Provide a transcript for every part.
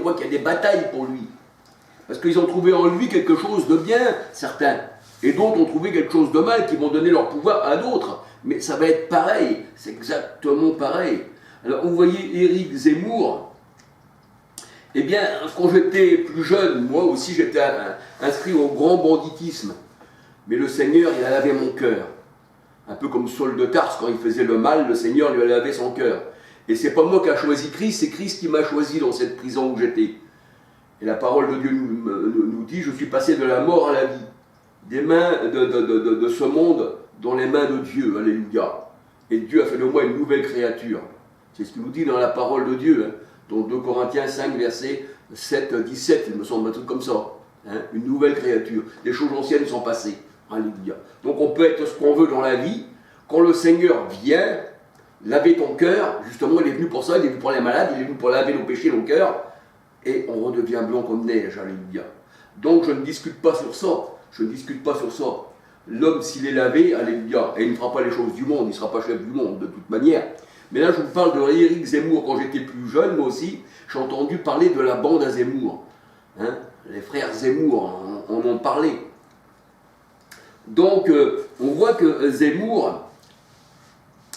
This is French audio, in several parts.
voient qu'il y a des batailles pour lui. Parce qu'ils ont trouvé en lui quelque chose de bien, certains. Et d'autres ont trouvé quelque chose de mal qui vont donner leur pouvoir à d'autres. Mais ça va être pareil, c'est exactement pareil. Alors vous voyez Éric Zemmour, eh bien quand j'étais plus jeune, moi aussi j'étais inscrit au grand banditisme. Mais le Seigneur, il a lavé mon cœur. Un peu comme Saul de Tarse, quand il faisait le mal, le Seigneur lui a lavé son cœur. Et c'est pas moi qui a choisi Christ, c'est Christ qui m'a choisi dans cette prison où j'étais. Et la parole de Dieu nous dit, je suis passé de la mort à la vie, des mains de ce monde dans les mains de Dieu, alléluia. Et Dieu a fait de moi une nouvelle créature. C'est ce qu'il nous dit dans la parole de Dieu, hein, dans 2 Corinthiens 5, verset 7, 17, il me semble un truc comme ça. Hein, une nouvelle créature. Les choses anciennes sont passées. Alléluia. Donc on peut être ce qu'on veut dans la vie. Quand le Seigneur vient laver ton cœur, justement il est venu pour ça, il est venu pour les malades, il est venu pour laver nos péchés, nos cœurs, et on redevient blanc comme neige, alléluia. Donc je ne discute pas sur ça, je ne discute pas sur ça. L'homme s'il est lavé, alléluia, et il ne fera pas les choses du monde, il ne sera pas chef du monde de toute manière. Mais là je vous parle de Éric Zemmour, quand j'étais plus jeune, moi aussi, j'ai entendu parler de la bande à Zemmour. Hein, les frères Zemmour en ont parlé. Donc, on voit que Zemmour,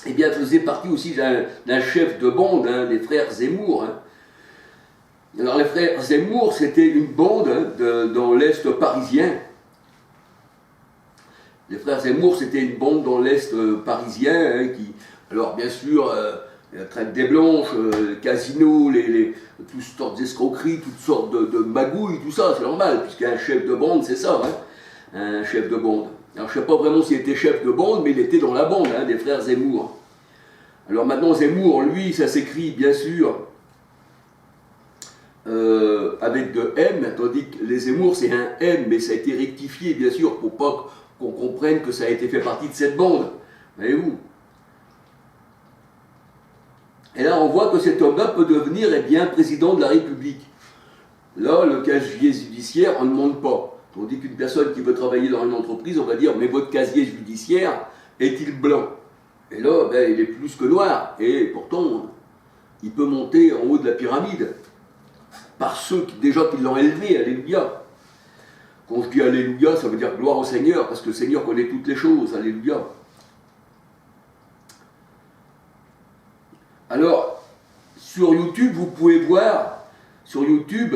eh bien, faisait partie aussi d'un chef de bande, hein, des frères Zemmour. Hein. Alors, les frères Zemmour, c'était une bande hein, dans l'Est parisien. Les frères Zemmour, c'était une bande dans l'Est parisien, hein, qui, alors, bien sûr, la traite des blanches, le casino, toutes sortes d'escroqueries, toutes sortes de magouilles, tout ça, c'est normal, puisqu'un chef de bande, c'est ça, hein, un chef de bande. Alors je ne sais pas vraiment s'il était chef de bande, mais il était dans la bande hein, des frères Zemmour. Alors maintenant Zemmour, lui, ça s'écrit bien sûr avec de M, tandis que les Zemmour c'est un M, mais ça a été rectifié bien sûr pour pas qu'on comprenne que ça a été fait partie de cette bande. Voyez-vous. Et là on voit que cet homme-là peut devenir eh bien, président de la République. Là, le casier judiciaire, on ne demande pas. Tandis qu'une personne qui veut travailler dans une entreprise, on va dire, mais votre casier judiciaire est-il blanc? Et là, ben, il est plus que noir. Et pourtant, il peut monter en haut de la pyramide. Par ceux qui, déjà qui l'ont élevé, alléluia. Quand je dis alléluia, ça veut dire gloire au Seigneur, parce que le Seigneur connaît toutes les choses, alléluia. Alors, sur YouTube, vous pouvez voir, sur YouTube,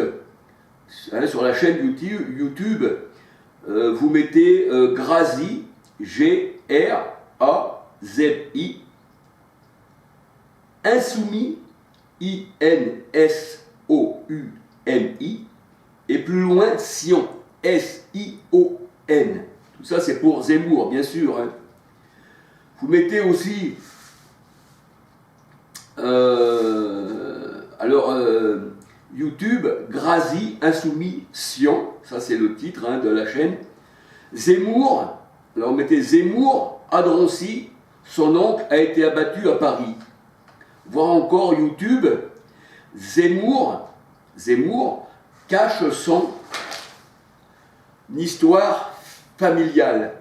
hein, sur la chaîne YouTube, vous mettez Grazi, G-R-A-Z-I, Insoumis, I-N-S-O-U-M-I, et plus loin, Sion, S-I-O-N. Tout ça, c'est pour Zemmour, bien sûr. Hein. Vous mettez aussi, YouTube, Grazi, Insoumis, Sion, ça c'est le titre hein, de la chaîne. Zemmour, alors on mettait Zemmour, à Drancy, son oncle a été abattu à Paris. Voir encore YouTube, Zemmour cache son histoire familiale.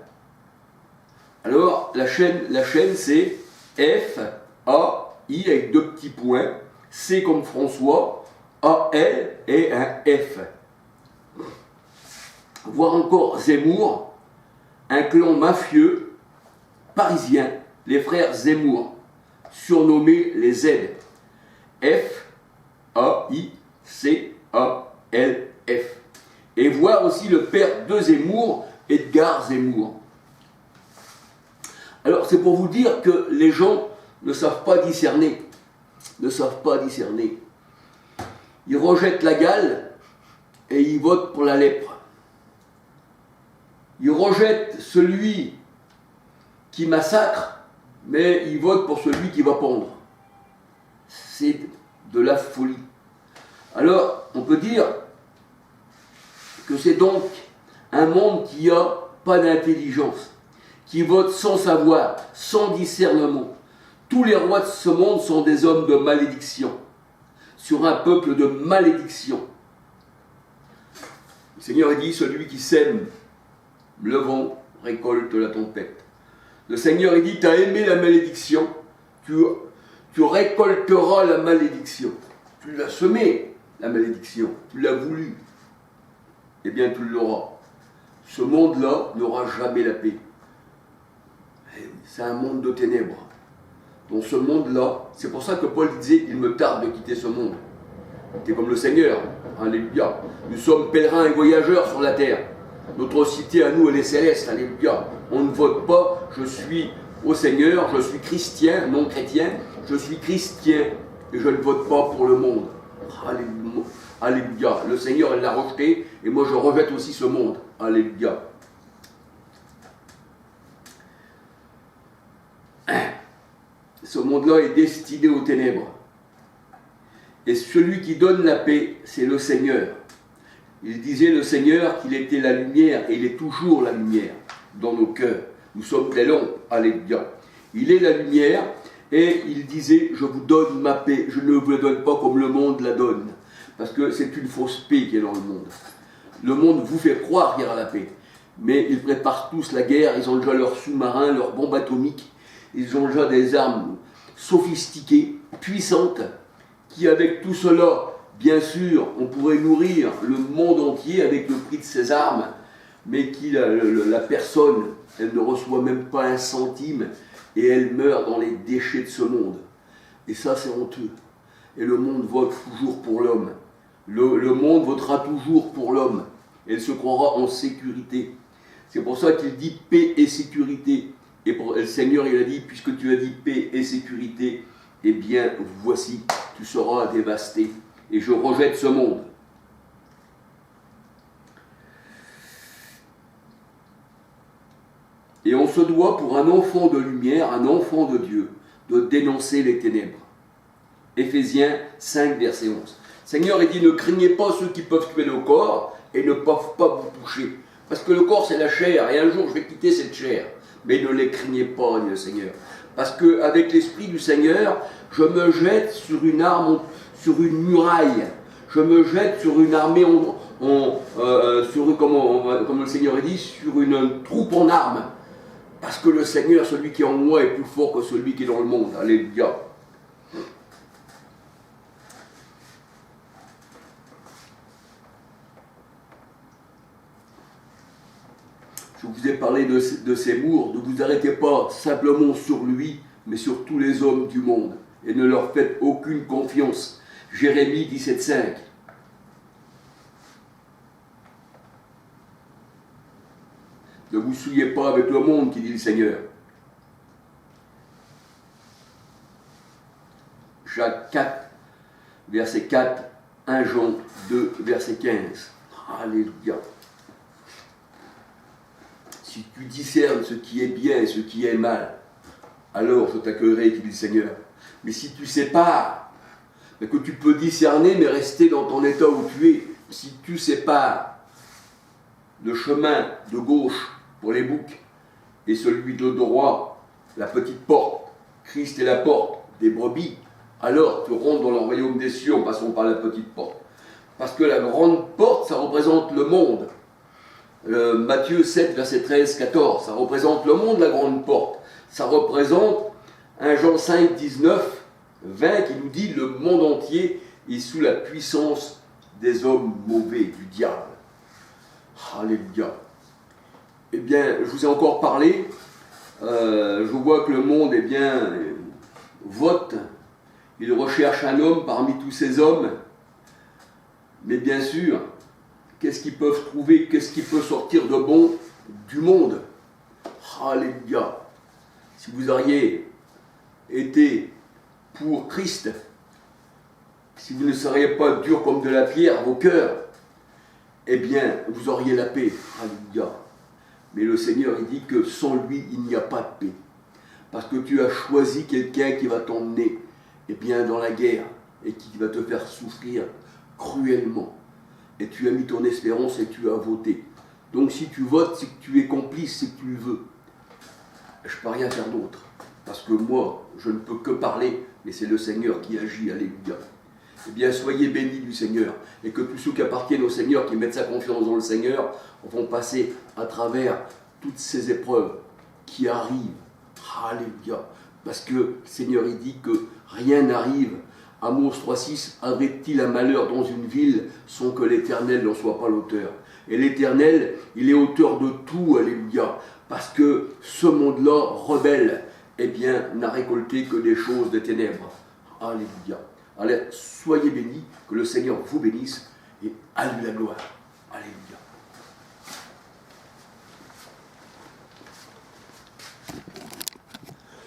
Alors la chaîne c'est F-A-I avec 2 petits points, C comme François, A-L et un F. Voir encore Zemmour, un clan mafieux parisien, les frères Zemmour, surnommés les Z. F-A-I-C-A-L-F. Et voir aussi le père de Zemmour, Edgar Zemmour. Alors c'est pour vous dire que les gens ne savent pas discerner. Ne savent pas discerner. Ils rejettent la gale et ils votent pour la lèpre. Ils rejettent celui qui massacre, mais ils votent pour celui qui va pendre. C'est de la folie. Alors, on peut dire que c'est donc un monde qui n'a pas d'intelligence, qui vote sans savoir, sans discernement. Tous les rois de ce monde sont des hommes de malédiction, sur un peuple de malédiction. Le Seigneur dit, celui qui sème le vent récolte la tempête. Le Seigneur dit, tu as aimé la malédiction, tu récolteras la malédiction. Tu l'as semée, la malédiction. Tu l'as voulu, eh bien tu l'auras. Ce monde-là n'aura jamais la paix. C'est un monde de ténèbres. Dans ce monde-là, c'est pour ça que Paul disait, il me tarde de quitter ce monde. C'est comme le Seigneur, alléluia. Nous sommes pèlerins et voyageurs sur la terre. Notre cité à nous, elle est céleste, alléluia. On ne vote pas, je suis au Seigneur, je suis chrétien, non chrétien, je suis chrétien et je ne vote pas pour le monde. Alléluia. Alléluia. Le Seigneur, il l'a rejeté et moi je rejette aussi ce monde. Alléluia. Ce monde-là est destiné aux ténèbres. Et celui qui donne la paix, c'est le Seigneur. Il disait le Seigneur qu'il était la lumière, et il est toujours la lumière dans nos cœurs. Nous sommes des lampes, alléluia. Il est la lumière, et il disait, je vous donne ma paix, je ne vous la donne pas comme le monde la donne. Parce que c'est une fausse paix qui est dans le monde. Le monde vous fait croire qu'il y aura la paix. Mais ils préparent tous la guerre, ils ont déjà leurs sous-marins, leurs bombes atomiques, ils ont déjà des armes sophistiquées, puissantes, qui avec tout cela, bien sûr, on pourrait nourrir le monde entier avec le prix de ces armes, mais qui, la personne, elle ne reçoit même pas un centime, et elle meurt dans les déchets de ce monde. Et ça, c'est honteux. Et le monde vote toujours pour l'homme. Le monde votera toujours pour l'homme. Elle se croira en sécurité. C'est pour ça qu'il dit paix et sécurité. Et le Seigneur, il a dit, puisque tu as dit paix et sécurité, eh bien, voici, tu seras dévasté. Et je rejette ce monde. Et on se doit, pour un enfant de lumière, un enfant de Dieu, de dénoncer les ténèbres. Éphésiens 5, verset 11. Seigneur, il dit, ne craignez pas ceux qui peuvent tuer le corps et ne peuvent pas vous toucher. Parce que le corps, c'est la chair, et un jour, je vais quitter cette chair. Mais ne les craignez pas, dit le Seigneur. Parce qu'avec l'Esprit du Seigneur, je me jette sur une arme, sur une muraille. Je me jette sur une armée, comme le Seigneur a dit, sur une troupe en armes. Parce que le Seigneur, celui qui est en moi, est plus fort que celui qui est dans le monde. Alléluia. Je vous ai parlé de Seymour, ne vous arrêtez pas simplement sur lui, mais sur tous les hommes du monde, et ne leur faites aucune confiance. Jérémie 17,5. Ne vous souillez pas avec le monde, qui dit le Seigneur. Jacques 4, verset 4, 1 Jean 2, verset 15. Alléluia. Si tu discernes ce qui est bien et ce qui est mal, alors je t'accueillerai, dit le Seigneur. Mais si tu sépares, mais que tu peux discerner, mais rester dans ton état où tu es, si tu sépares le chemin de gauche pour les boucs et celui de droit, la petite porte, Christ est la porte des brebis, alors tu rentres dans le royaume des cieux en passant par la petite porte. Parce que la grande porte, ça représente le monde. Matthieu 7, verset 13, 14, ça représente le monde, la grande porte. Ça représente 1 Jean 5, 19, 20, qui nous dit le monde entier est sous la puissance des hommes mauvais, du diable. Alléluia. Eh bien, je vous ai encore parlé. Je vois que le monde, eh bien, vote. Il recherche un homme parmi tous ces hommes. Mais bien sûr, qu'est-ce qu'ils peuvent trouver, qu'est-ce qui peut sortir de bon du monde? Alléluia. Si vous auriez été pour Christ, si vous ne seriez pas dur comme de la pierre, vos cœurs, eh bien, vous auriez la paix. Alléluia. Mais le Seigneur, il dit que sans lui, il n'y a pas de paix. Parce que tu as choisi quelqu'un qui va t'emmener, eh bien, dans la guerre, et qui va te faire souffrir cruellement. Et tu as mis ton espérance et tu as voté. Donc si tu votes, c'est que tu es complice, c'est que tu veux. Je ne peux rien faire d'autre. Parce que moi, je ne peux que parler, mais c'est le Seigneur qui agit. Alléluia. Eh bien, soyez bénis du Seigneur. Et que tous ceux qui appartiennent au Seigneur, qui mettent sa confiance dans le Seigneur, vont passer à travers toutes ces épreuves qui arrivent. Alléluia. Parce que le Seigneur, il dit que rien n'arrive Amos 3,6, avait-il un malheur dans une ville sans que l'Éternel n'en soit pas l'auteur? Et l'Éternel, il est auteur de tout, alléluia, parce que ce monde-là, rebelle, eh bien, n'a récolté que des choses de ténèbres. Alléluia. Allez, soyez bénis, que le Seigneur vous bénisse, et à lui la gloire. Alléluia.